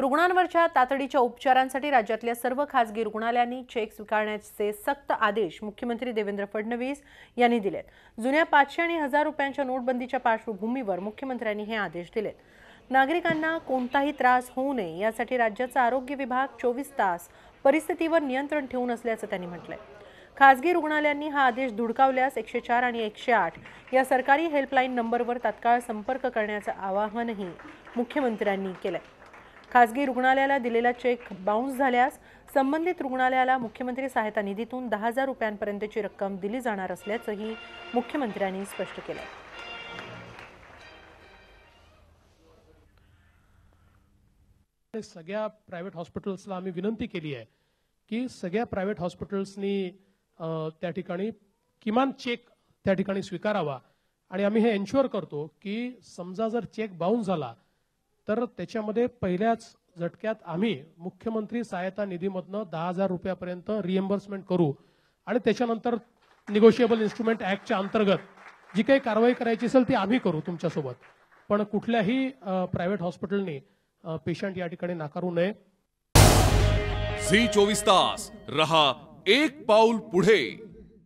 रुग्णांवरच्या तातडीच्या उपचारांसाठी राज्यातल्या सर्व खासगी रुग्णालयांनी चेक स्वीकारण्याचे सक्त आदेश मुख्यमंत्री देवेंद्र फडणवीस यांनी दिलेत। जुन्या 500 आणि 1000 रुपयांच्या नोटबंदीच्या पार्श्वभूमीवर मुख्यमंत्र्यांनी हे आदेश दिलेत। नागरिकांना कोणताही त्रास होऊ नये यासाठी राज्याचा आरोग्य विभाग 24 तास परिस्थितीवर नियंत्रण ठेवून असल्याचं त्यांनी म्हटलंय। खासगी रुग्णालयांनी हा आदेश धुडकावल्यास 104 आणि 108 या सरकारी हेल्पलाईन नंबरवर तात्काळ संपर्क करण्याचं आवाहनही मुख्यमंत्र्यांनी केलंय। खासगी रुग्णालयाला दिलेला चेक बाउन्स झाल्यास संबंधित रुग्णालयाला मुख्यमंत्री सहायता निधीतून 10,000 रुपयांपर्यंतची रक्कम दिली जाणार असल्याचंही मुख्यमंत्र्यांनी स्पष्ट केलंय। सगळ्या प्रायव्हेट हॉस्पिटल्सला आम्ही विनंती केली आहे की सगळ्या प्रायव्हेट हॉस्पिटल्सनी त्या ठिकाणी किमान चेक त्या ठिकाणी स्वीकारावा आणि आम्ही हे एन्श्योर करतो की समजा जर चेक बाउन्स झाला तर त्याच्यामध्ये पहिल्याच झटक्यात आम्ही मुख्यमंत्री सहायता निधीमधनं 10,000 रुपयापर्यंत रिएम्बर्समेंट करू आणि त्याच्यानंतर निगोशिएबल इन्स्ट्रुमेंट ऍक्टच्या अंतर्गत जी काही कारवाई करायची असेल ती आम्ही करू तुमच्यासोबत। पण कुठल्याही प्रायव्हेट हॉस्पिटलनी पेशंट या ठिकाणी नाकारू नये। झी 24 तास रहा एक पाऊल पुढे।